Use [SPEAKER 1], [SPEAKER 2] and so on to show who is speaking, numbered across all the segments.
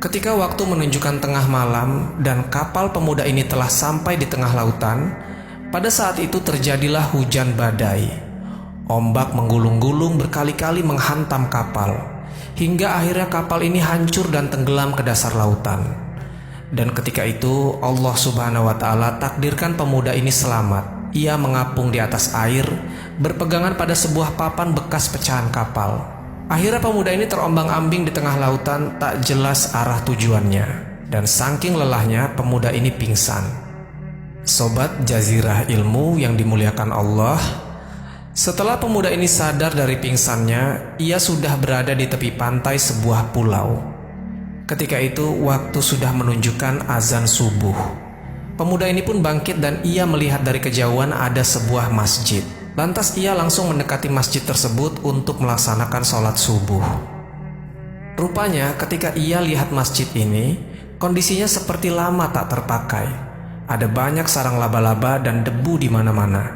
[SPEAKER 1] Ketika waktu menunjukkan tengah malam dan kapal pemuda ini telah sampai di tengah lautan, pada saat itu terjadilah hujan badai. Ombak menggulung-gulung berkali-kali menghantam kapal, hingga akhirnya kapal ini hancur dan tenggelam ke dasar lautan. Dan ketika itu Allah Subhanahu wa Ta'ala takdirkan pemuda ini selamat. Ia mengapung di atas air, berpegangan pada sebuah papan bekas pecahan kapal. Akhirnya pemuda ini terombang-ambing di tengah lautan, tak jelas arah tujuannya. Dan saking lelahnya pemuda ini pingsan. Sobat Jazirah Ilmu yang dimuliakan Allah, setelah pemuda ini sadar dari pingsannya, ia sudah berada di tepi pantai sebuah pulau. Ketika itu waktu sudah menunjukkan azan subuh. Pemuda ini pun bangkit dan ia melihat dari kejauhan ada sebuah masjid. Lantas ia langsung mendekati masjid tersebut untuk melaksanakan sholat subuh. Rupanya ketika ia lihat masjid ini, kondisinya seperti lama tak terpakai. Ada banyak sarang laba-laba dan debu di mana-mana.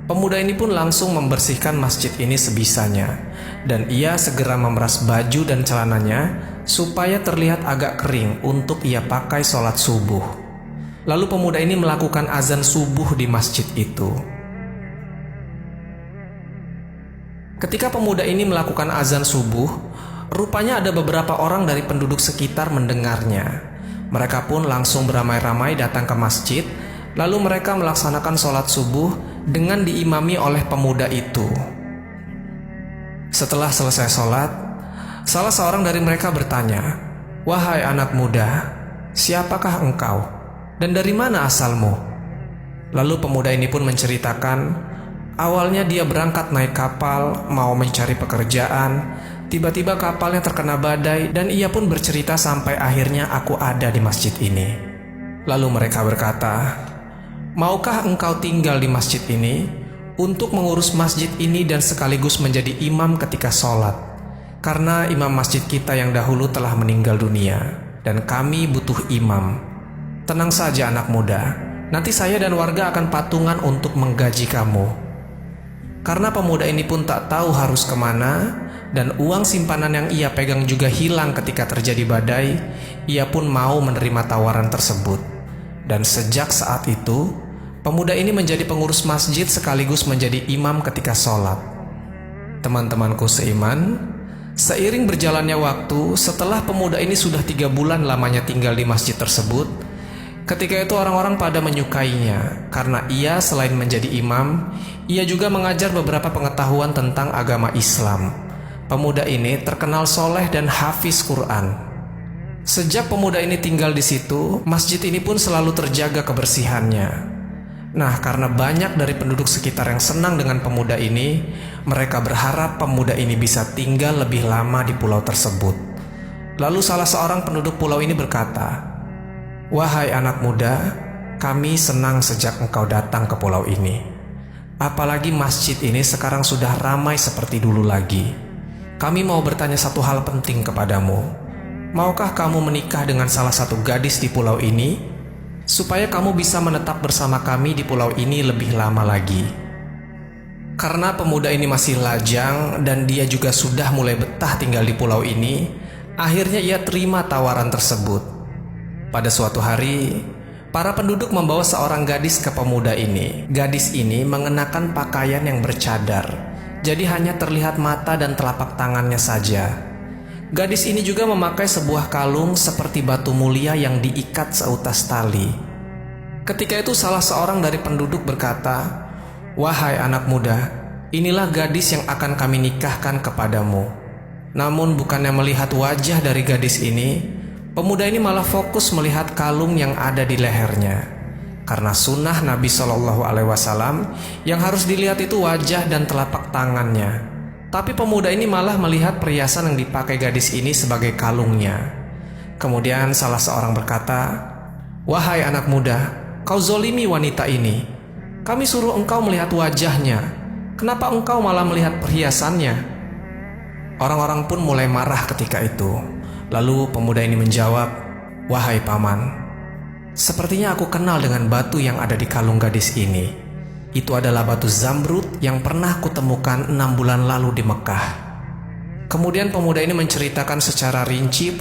[SPEAKER 1] Pemuda ini pun langsung membersihkan masjid ini sebisanya, dan ia segera memeras baju dan celananya supaya terlihat agak kering untuk ia pakai sholat subuh. Lalu pemuda ini melakukan azan subuh di masjid itu. Ketika pemuda ini melakukan azan subuh, rupanya ada beberapa orang dari penduduk sekitar mendengarnya. Mereka pun langsung beramai-ramai datang ke masjid, lalu mereka melaksanakan sholat subuh dengan diimami oleh pemuda itu. Setelah selesai sholat, salah seorang dari mereka bertanya, "Wahai anak muda, siapakah engkau? Dan dari mana asalmu?" Lalu pemuda ini pun menceritakan, awalnya dia berangkat naik kapal, mau mencari pekerjaan. Tiba-tiba kapalnya terkena badai dan ia pun bercerita sampai akhirnya aku ada di masjid ini. Lalu mereka berkata, "Maukah engkau tinggal di masjid ini untuk mengurus masjid ini dan sekaligus menjadi imam ketika sholat? Karena imam masjid kita yang dahulu telah meninggal dunia dan kami butuh imam. Tenang saja anak muda, nanti saya dan warga akan patungan untuk menggaji kamu." Karena pemuda ini pun tak tahu harus kemana, dan uang simpanan yang ia pegang juga hilang ketika terjadi badai, ia pun mau menerima tawaran tersebut. Dan sejak saat itu, pemuda ini menjadi pengurus masjid sekaligus menjadi imam ketika sholat. Teman-temanku seiman, seiring berjalannya waktu, setelah pemuda ini sudah 3 bulan lamanya tinggal di masjid tersebut, ketika itu orang-orang pada menyukainya karena ia selain menjadi imam, ia juga mengajar beberapa pengetahuan tentang agama Islam. Pemuda ini terkenal soleh dan hafiz Quran. Sejak pemuda ini tinggal di situ, masjid ini pun selalu terjaga kebersihannya. Nah, karena banyak dari penduduk sekitar yang senang dengan pemuda ini, mereka berharap pemuda ini bisa tinggal lebih lama di pulau tersebut. Lalu salah seorang penduduk pulau ini berkata, "Wahai anak muda, kami senang sejak engkau datang ke pulau ini. Apalagi masjid ini sekarang sudah ramai seperti dulu lagi. Kami mau bertanya satu hal penting kepadamu. Maukah kamu menikah dengan salah satu gadis di pulau ini, supaya kamu bisa menetap bersama kami di pulau ini lebih lama lagi?" Karena pemuda ini masih lajang dan dia juga sudah mulai betah tinggal di pulau ini, akhirnya ia terima tawaran tersebut. Pada suatu hari, para penduduk membawa seorang gadis ke pemuda ini. Gadis ini mengenakan pakaian yang bercadar, jadi hanya terlihat mata dan telapak tangannya saja. Gadis ini juga memakai sebuah kalung seperti batu mulia yang diikat seutas tali. Ketika itu salah seorang dari penduduk berkata, "Wahai anak muda, inilah gadis yang akan kami nikahkan kepadamu." Namun bukannya melihat wajah dari gadis ini, pemuda ini malah fokus melihat kalung yang ada di lehernya. Karena sunnah Nabi SAW yang harus dilihat itu wajah dan telapak tangannya. Tapi pemuda ini malah melihat perhiasan yang dipakai gadis ini sebagai kalungnya. Kemudian salah seorang berkata, "Wahai anak muda, kau zolimi wanita ini. Kami suruh engkau melihat wajahnya. Kenapa engkau malah melihat perhiasannya?" Orang-orang pun mulai marah ketika itu. Lalu pemuda ini menjawab, "Wahai paman, sepertinya aku kenal dengan batu yang ada di kalung gadis ini. Itu adalah batu zamrud yang pernah kutemukan 6 bulan lalu di Mekah." Kemudian pemuda ini menceritakan secara rinci